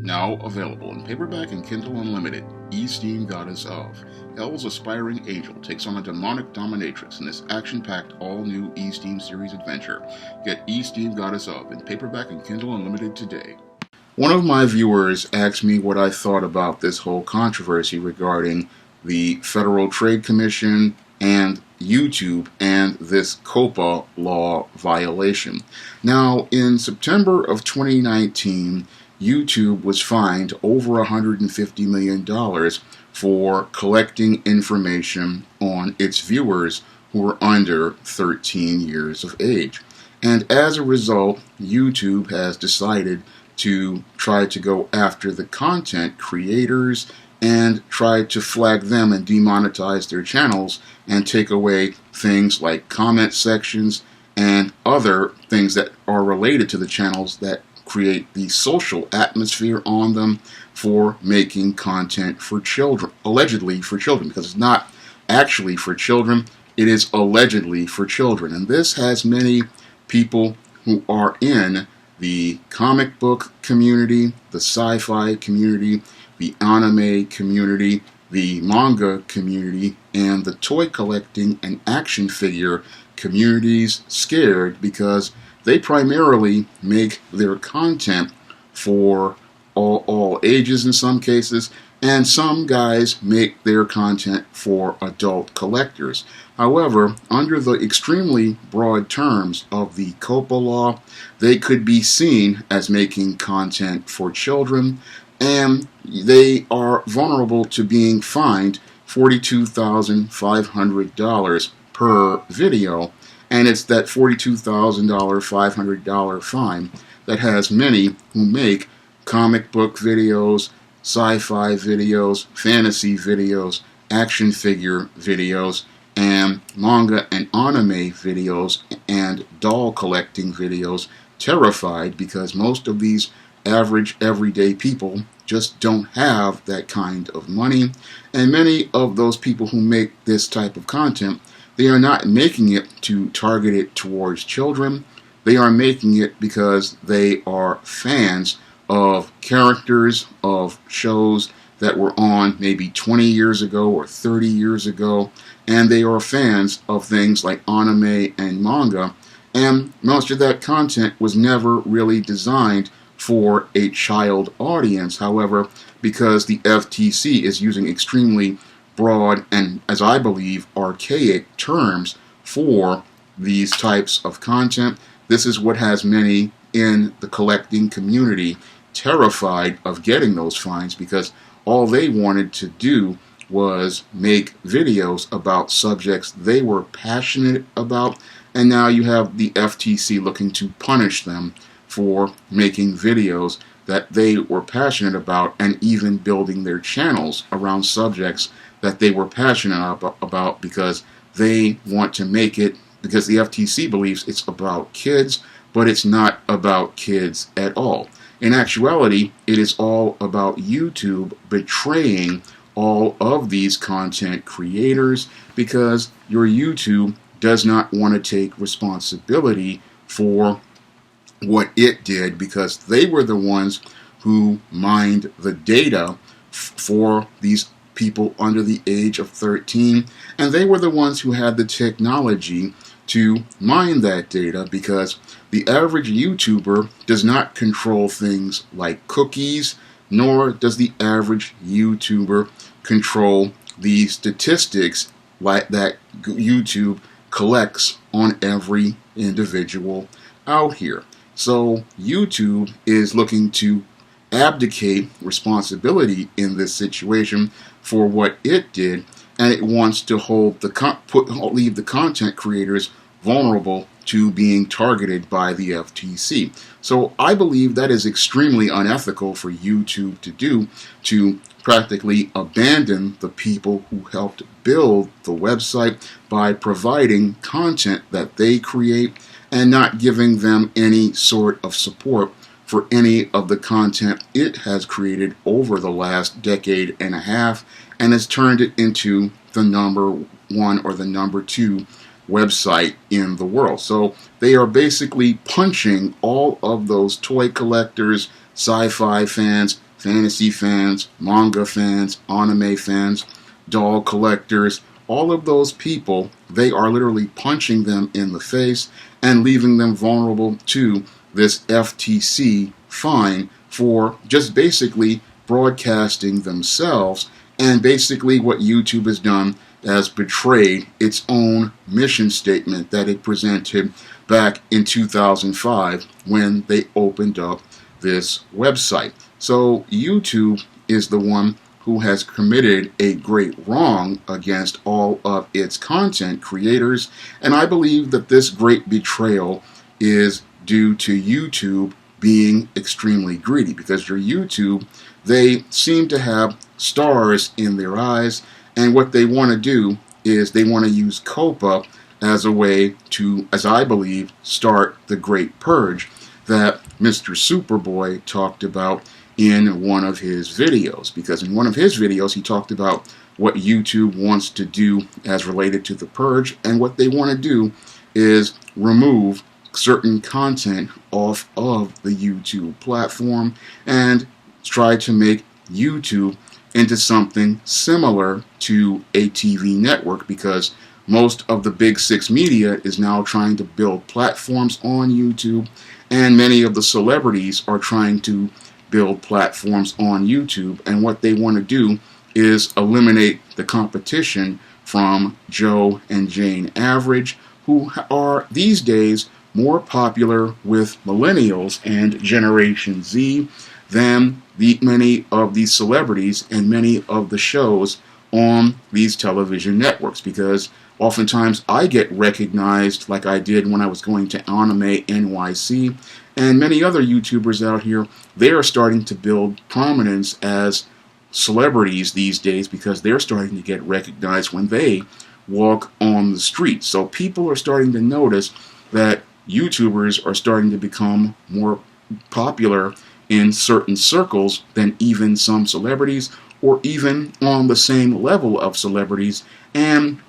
Now available in paperback and Kindle Unlimited, Esteem Goddess of. Hell's aspiring angel takes on a demonic dominatrix in this action-packed all-new Esteem series adventure. Get Esteem Goddess of in paperback and Kindle Unlimited today. One of my viewers asked me what I thought about this whole controversy regarding the Federal Trade Commission and YouTube and this COPPA law violation. Now, in September of 2019, YouTube was fined over $150 million for collecting information on its viewers who were under 13 years of age. And as a result, YouTube has decided to try to go after the content creators and try to flag them and demonetize their channels and take away things like comment sections and other things that are related to the channels that create the social atmosphere on them for making content for children, allegedly for children, because it's not actually for children, it is allegedly for children. And this has many people who are in the comic book community, the sci-fi community, the anime community, the manga community, and the toy collecting and action figure communities scared because they primarily make their content for all ages in some cases, and some guys make their content for adult collectors. However, under the extremely broad terms of the COPPA law, they could be seen as making content for children, and they are vulnerable to being fined $42,500 per video. And it's that $42,000, $500 fine that has many who make comic book videos, sci-fi videos, fantasy videos, action figure videos, and manga and anime videos, and doll collecting videos terrified because most of these average everyday people just don't have that kind of money. And many of those people who make this type of content, they are not making it to target it towards children. They are making it because they are fans of characters of shows that were on maybe 20 years ago or 30 years ago, and they are fans of things like anime and manga, and most of that content was never really designed for a child audience. However, because the FTC is using extremely broad and, as I believe, archaic terms for these types of content, this is what has many in the collecting community terrified of getting those fines, because all they wanted to do was make videos about subjects they were passionate about, and now you have the FTC looking to punish them for making videos that they were passionate about and even building their channels around subjects that they were passionate about because they want to make it, because the FTC believes it's about kids, but it's not about kids at all. In actuality, it is all about YouTube betraying all of these content creators because your YouTube does not want to take responsibility for what it did, because they were the ones who mined the data for these people under the age of 13, and they were the ones who had the technology to mine that data, because the average YouTuber does not control things like cookies, nor does the average YouTuber control the statistics like that YouTube collects on every individual out here. So YouTube is looking to abdicate responsibility in this situation for what it did, and it wants to leave the content creators vulnerable to being targeted by the FTC. So I believe that is extremely unethical for YouTube to do, to practically abandon the people who helped build the website by providing content that they create and not giving them any sort of support for any of the content it has created over the last decade and a half, and has turned it into the #1 or the #2 website in the world. So they are basically punching all of those toy collectors, sci-fi fans, fantasy fans, manga fans, anime fans, doll collectors, all of those people, they are literally punching them in the face and leaving them vulnerable to this FTC fine for just basically broadcasting themselves. And basically what YouTube has done has betrayed its own mission statement that it presented back in 2005 when they opened up this website. So YouTube is the one who has committed a great wrong against all of its content creators, and I believe that this great betrayal is due to YouTube being extremely greedy, because your YouTube, they seem to have stars in their eyes, and what they want to do is they want to use COPPA as a way to, as I believe, start the great purge that Mr. Superboy talked about in one of his videos. Because in one of his videos he talked about what YouTube wants to do as related to the purge, and what they want to do is remove certain content off of the YouTube platform and try to make YouTube into something similar to a TV network, because most of the big six media is now trying to build platforms on YouTube, and many of the celebrities are trying to build platforms on YouTube, and what they want to do is eliminate the competition from Joe and Jane Average, who are these days more popular with millennials and Generation Z than many of these celebrities and many of the shows on these television networks, because oftentimes I get recognized like I did when I was going to Anime NYC, and many other YouTubers out here, they are starting to build prominence as celebrities these days because they're starting to get recognized when they walk on the street. So people are starting to notice that YouTubers are starting to become more popular in certain circles than even some celebrities, or even on the same level of celebrities, and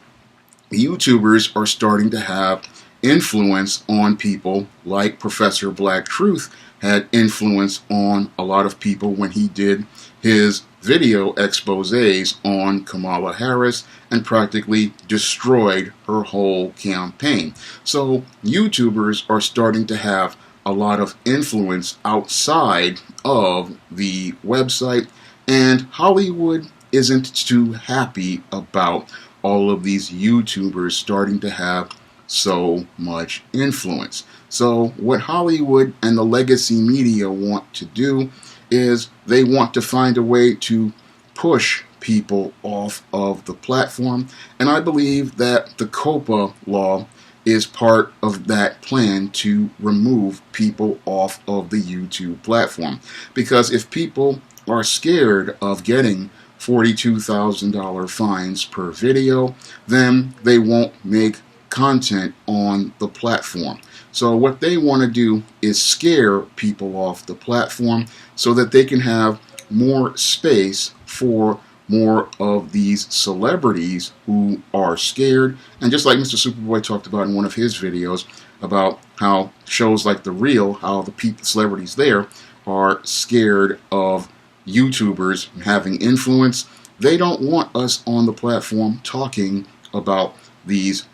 YouTubers are starting to have influence on people, like Professor Black Truth had influence on a lot of people when he did his video exposés on Kamala Harris and practically destroyed her whole campaign. So YouTubers are starting to have a lot of influence outside of the website, and Hollywood isn't too happy about all of these YouTubers starting to have so much influence. So what Hollywood and the legacy media want to do is they want to find a way to push people off of the platform, and I believe that the COPPA law is part of that plan to remove people off of the YouTube platform. Because if people are scared of getting $42,000 fines per video, then they won't make content on the platform. So what they want to do is scare people off the platform so that they can have more space for more of these celebrities who are scared. And just like Mr. Superboy talked about in one of his videos about how shows like The Real, how the celebrities there are scared of YouTubers having influence, they don't want us on the platform talking about these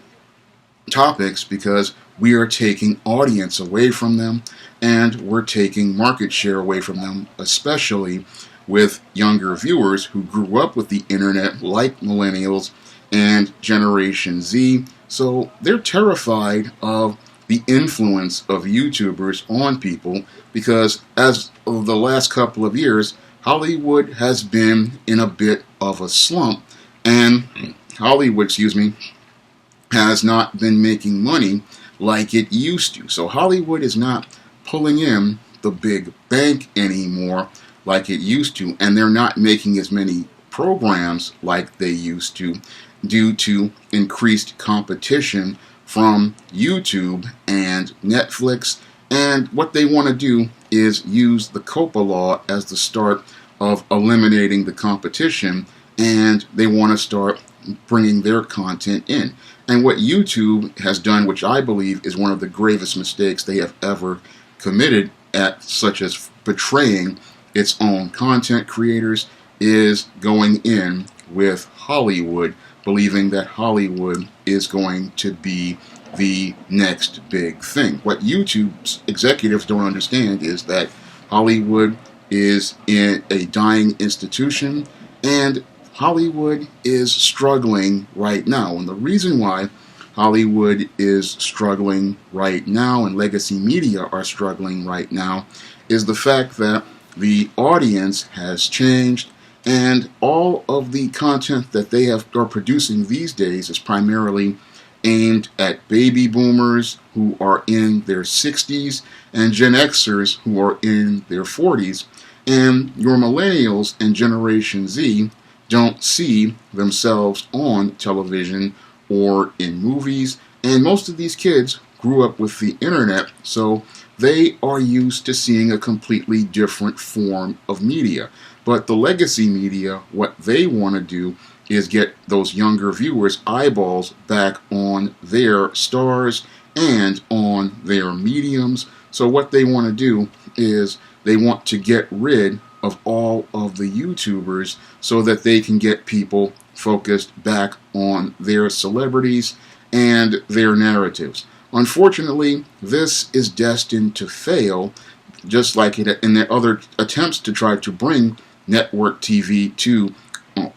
topics because we are taking audience away from them and we're taking market share away from them, especially with younger viewers who grew up with the internet like millennials and Generation Z. So they're terrified of the influence of YouTubers on people, because as of the last couple of years, Hollywood has been in a bit of a slump, and Hollywood, has not been making money like it used to. So Hollywood is not pulling in the big bank anymore like it used to, and they're not making as many programs like they used to due to increased competition from YouTube and Netflix. And what they want to do is use the COPPA law as the start of eliminating the competition, and they want to start bringing their content in. And what YouTube has done, which I believe is one of the gravest mistakes they have ever committed, such as betraying its own content creators is going in with Hollywood, believing that Hollywood is going to be the next big thing. What YouTube's executives don't understand is that Hollywood is in a dying institution, and Hollywood is struggling right now. And the reason why Hollywood is struggling right now and legacy media are struggling right now is the fact that the audience has changed, and all of the content that they are producing these days is primarily aimed at baby boomers who are in their 60s and Gen Xers who are in their 40s. And your millennials and Generation Z don't see themselves on television or in movies. And most of these kids grew up with the internet, so they are used to seeing a completely different form of media. But the legacy media, what they want to do is get those younger viewers' eyeballs back on their stars and on their mediums. So what they want to do is they want to get rid of all of the YouTubers so that they can get people focused back on their celebrities and their narratives. Unfortunately, this is destined to fail, just like it in the other attempts to try to bring network TV to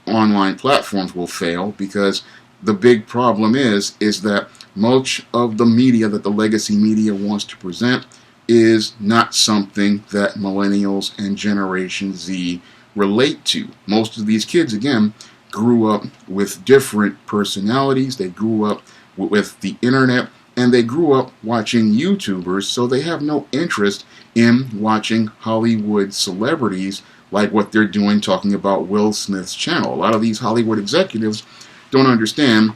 online platforms will fail, because the big problem is that much of the media that the legacy media wants to present is not something that millennials and Generation Z relate to. Most of these kids, again, grew up with different personalities. They grew up with the internet, and they grew up watching YouTubers, so they have no interest in watching Hollywood celebrities like what they're doing talking about Will Smith's channel. A lot of these Hollywood executives don't understand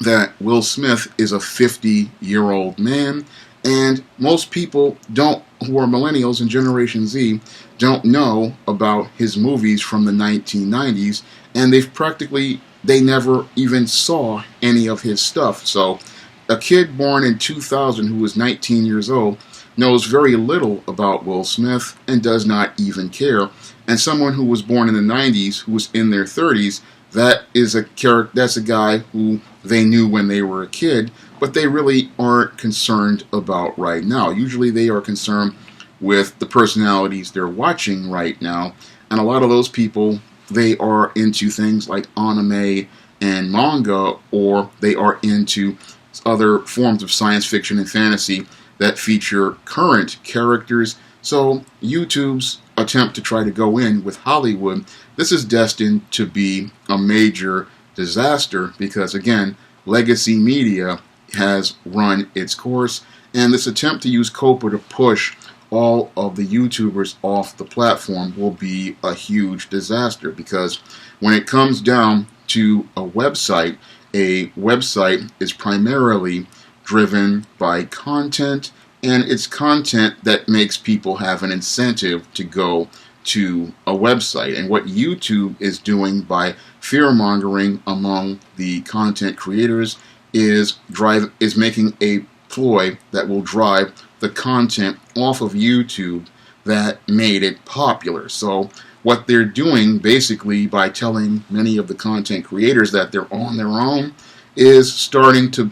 that Will Smith is a 50-year-old man, and most people who are millennials and Generation Z don't know about his movies from the 1990s, and they never even saw any of his stuff. So a kid born in 2000 who was 19 years old knows very little about Will Smith and does not even care. And someone who was born in the 90s, who was in their 30s, that's a guy who they knew when they were a kid, but they really aren't concerned about right now. Usually they are concerned with the personalities they're watching right now, and a lot of those people, they are into things like anime and manga, or they are into other forms of science fiction and fantasy that feature current characters. So YouTube's attempt to try to go in with Hollywood, this is destined to be a major disaster, because again, legacy media has run its course, and this attempt to use COPPA to push all of the YouTubers off the platform will be a huge disaster, because when it comes down to a website is primarily driven by content, and it's content that makes people have an incentive to go to a website. And what YouTube is doing by fear-mongering among the content creators is making a ploy that will drive the content off of YouTube that made it popular. So what they're doing basically by telling many of the content creators that they're on their own is starting to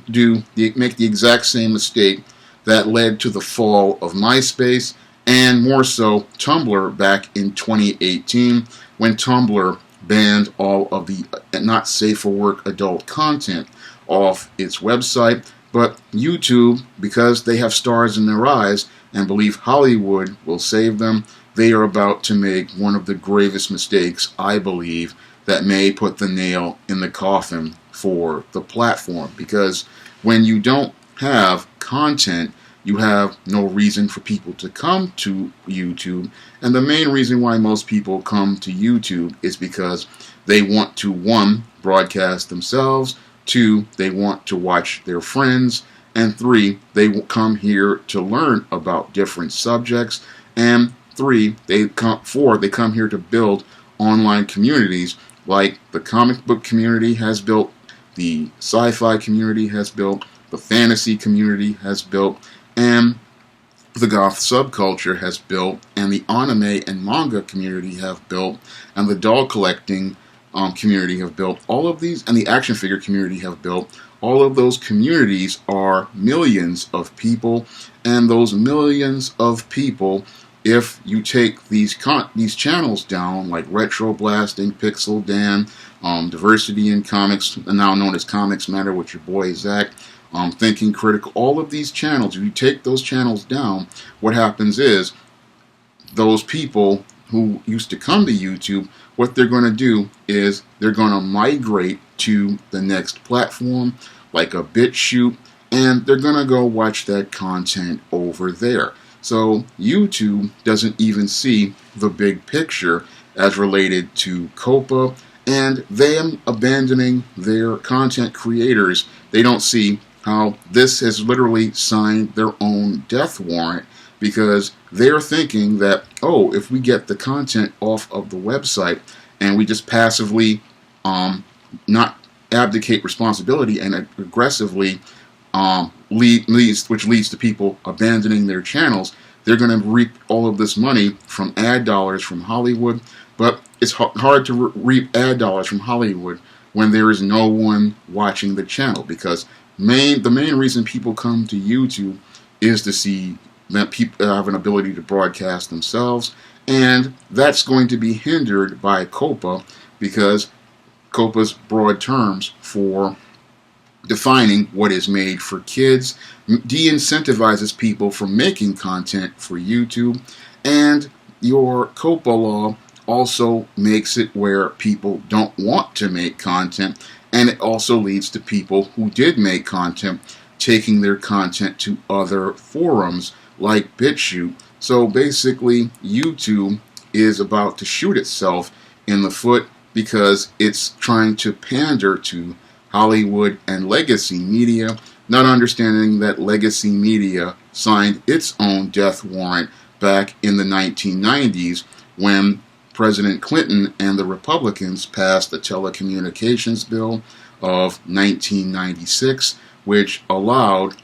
make the exact same mistake that led to the fall of MySpace, and more so Tumblr back in 2018, when Tumblr banned all of the not safe for work adult content off its website. But YouTube, because they have stars in their eyes and believe Hollywood will save them, they are about to make one of the gravest mistakes, I believe, that may put the nail in the coffin for the platform. Because when you don't have content, you have no reason for people to come to YouTube. And the main reason why most people come to YouTube is because they want to, 1, broadcast themselves, 2, they want to watch their friends, and 3, they come here to learn about different subjects, and 4, they come here to build online communities like the comic book community has built, the sci-fi community has built, the fantasy community has built, and the goth subculture has built, and the anime and manga community have built, and the doll collecting community have built, all of these, and the action figure community have built. All of those communities are millions of people, and those millions of people, if you take these channels down, like Retro Blasting, Pixel Dan, Diversity in Comics, now known as Comics Matter with your boy Zach, Thinking Critical, all of these channels, if you take those channels down, what happens is those people who used to come to YouTube, what they're going to do is they're going to migrate to the next platform, like a BitChute, and they're going to go watch that content over there. So YouTube doesn't even see the big picture as related to COPPA, and them abandoning their content creators. They don't see how this has literally signed their own death warrant, because they're thinking that, oh, if we get the content off of the website and we just passively not abdicate responsibility and aggressively which leads to people abandoning their channels, they're going to reap all of this money from ad dollars from Hollywood. But it's hard to reap ad dollars from Hollywood when there is no one watching the channel, because the main reason people come to YouTube is to see that people have an ability to broadcast themselves, and that's going to be hindered by COPPA, because COPPA's broad terms for defining what is made for kids de-incentivizes people from making content for YouTube, and your COPPA law also makes it where people don't want to make content, and it also leads to people who did make content taking their content to other forums like BitChute. So basically, YouTube is about to shoot itself in the foot, because it's trying to pander to Hollywood and legacy media, not understanding that legacy media signed its own death warrant back in the 1990s when President Clinton and the Republicans passed the Telecommunications Bill of 1996, which allowed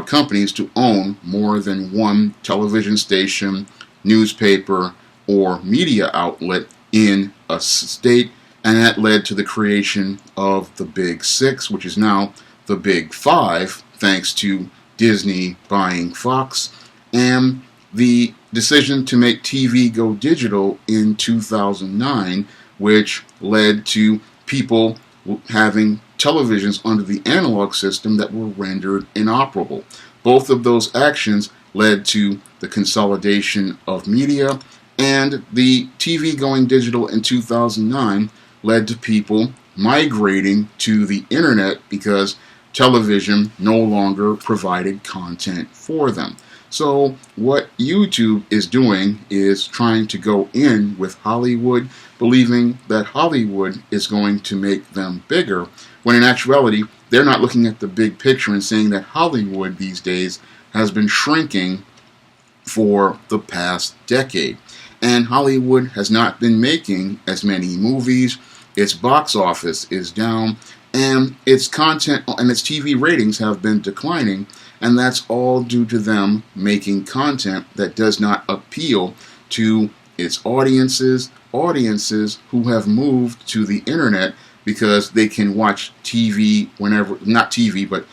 companies to own more than one television station, newspaper, or media outlet in a state, and that led to the creation of the Big Six, which is now the Big Five, thanks to Disney buying Fox, and the decision to make TV go digital in 2009, which led to people having televisions under the analog system that were rendered inoperable. Both of those actions led to the consolidation of media, and the TV going digital in 2009 led to people migrating to the internet because television no longer provided content for them. So what YouTube is doing is trying to go in with Hollywood, believing that Hollywood is going to make them bigger, when in actuality, they're not looking at the big picture and saying that Hollywood these days has been shrinking for the past decade. And Hollywood has not been making as many movies, its box office is down, and its content and its TV ratings have been declining, and that's all due to them making content that does not appeal to its audiences who have moved to the internet because they can watch TV whenever, not TV, but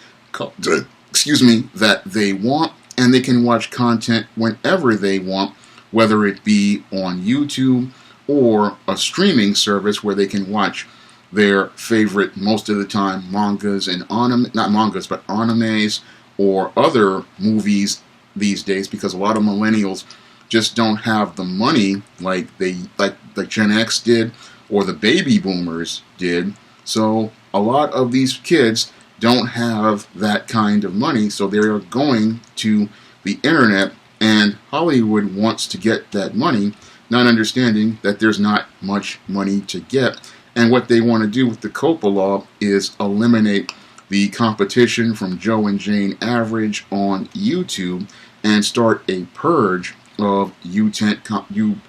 that they want, and they can watch content whenever they want, whether it be on YouTube or a streaming service where they can watch their favorite, most of the time, mangas and not mangas, but animes or other movies these days, because a lot of millennials just don't have the money like Gen X did or the baby boomers did. So a lot of these kids don't have that kind of money, so they are going to the internet, and Hollywood wants to get that money, not understanding that there's not much money to get. And what they want to do with the COPPA law is eliminate the competition from Joe and Jane Average on YouTube and start a purge of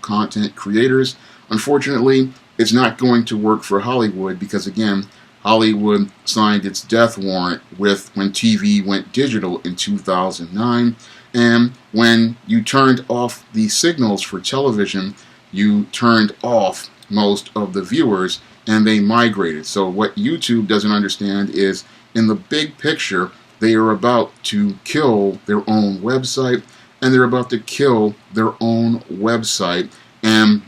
content creators. Unfortunately, it's not going to work for Hollywood because, again, Hollywood signed its death warrant when TV went digital in 2009, And when you turned off the signals for television, you turned off most of the viewers, and they migrated. So what YouTube doesn't understand is, in the big picture, they are about to kill their own website, and they're about to kill their own website and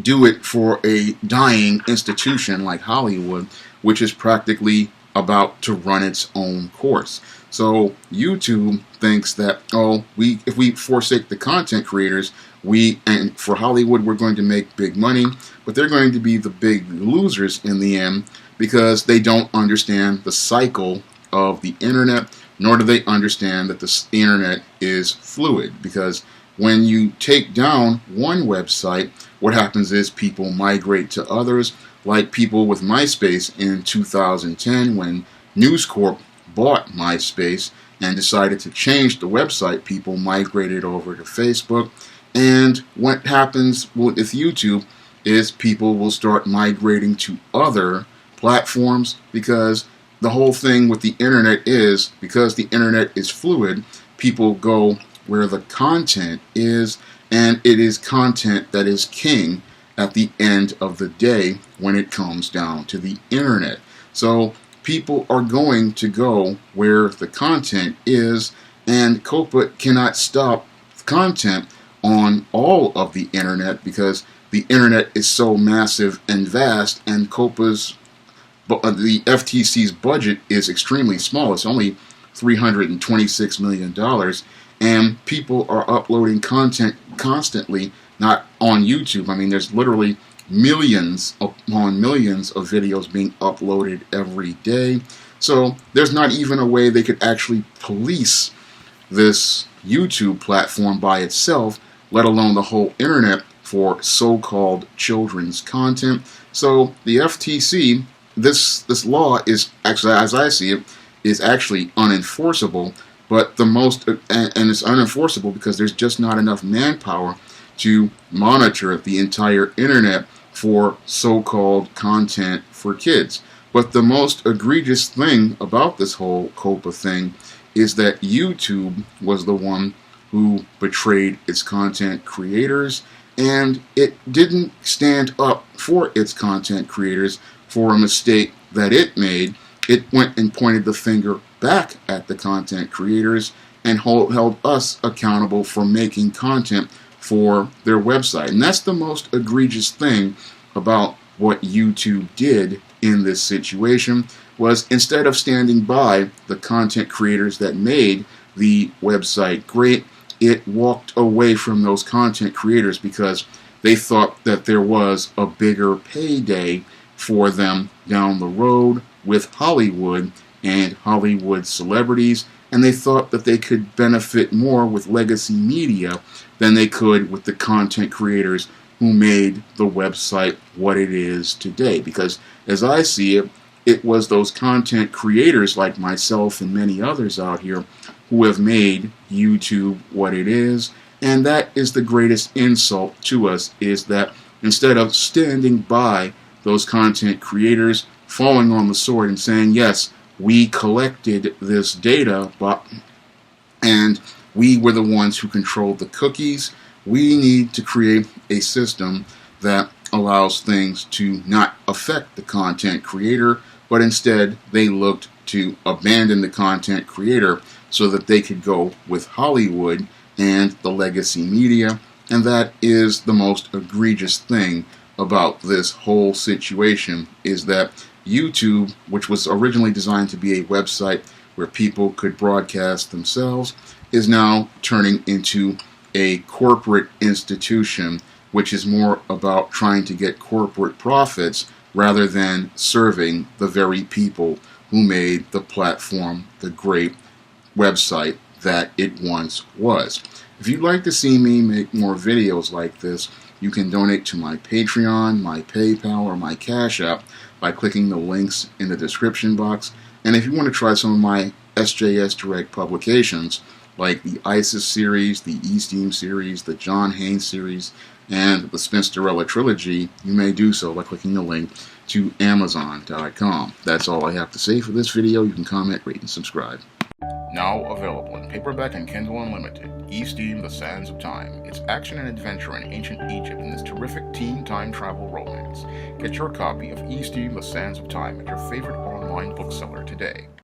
do it for a dying institution like Hollywood, which is practically about to run its own course. So YouTube thinks that, if we forsake the content creators, and for Hollywood we're going to make big money, but they're going to be the big losers in the end, because they don't understand the cycle of the internet, nor do they understand that the internet is fluid. Because when you take down one website, what happens is people migrate to others, like people with MySpace in 2010 when News Corp bought MySpace and decided to change the website. People migrated over to Facebook, and what happens with YouTube is people will start migrating to other platforms, because the whole thing with the internet is, because the internet is fluid, people go where the content is, and it is content that is king at the end of the day when it comes down to the internet. So people are going to go where the content is, and COPPA cannot stop content on all of the internet, because the internet is so massive and vast, and the FTC's budget is extremely small. It's only $326 million, and people are uploading content constantly, not on YouTube. I mean, there's literally millions upon millions of videos being uploaded every day. So there's not even a way they could actually police this YouTube platform by itself, let alone the whole internet, for so-called children's content. So the FTC, this law is actually, as I see it, is actually unenforceable. But and it's unenforceable because there's just not enough manpower to monitor the entire internet for so-called content for kids. But the most egregious thing about this whole COPPA thing is that YouTube was the one who betrayed its content creators, and it didn't stand up for its content creators for a mistake that it made. It went and pointed the finger back at the content creators and held us accountable for making content for their website. And that's the most egregious thing about what YouTube did in this situation, was instead of standing by the content creators that made the website great, it walked away from those content creators because they thought that there was a bigger payday for them down the road with Hollywood and Hollywood celebrities, and they thought that they could benefit more with legacy media than they could with the content creators who made the website what it is today. Because as I see it, it was those content creators like myself and many others out here who have made YouTube what it is. And that is the greatest insult to us, is that instead of standing by those content creators, falling on the sword and saying, yes, we collected this data, and we were the ones who controlled the cookies, we need to create a system that allows things to not affect the content creator, but instead they looked to abandon the content creator so that they could go with Hollywood and the legacy media. And that is the most egregious thing about this whole situation, is that YouTube, which was originally designed to be a website where people could broadcast themselves, is now turning into a corporate institution, which is more about trying to get corporate profits rather than serving the very people who made the platform the great website that it once was. If you'd like to see me make more videos like this, you can donate to my Patreon, my PayPal, or my Cash App by clicking the links in the description box. And if you want to try some of my SJS Direct publications, like the ISIS series, the E-Steam series, the John Haynes series, and the Spinsterella trilogy, you may do so by clicking the link to Amazon.com. That's all I have to say for this video. You can comment, rate, and subscribe. Now available in paperback and Kindle Unlimited, E-Steam The Sands of Time. It's action and adventure in ancient Egypt in this terrific teen time travel romance. Get your copy of E-Steam The Sands of Time at your favorite online bookseller today.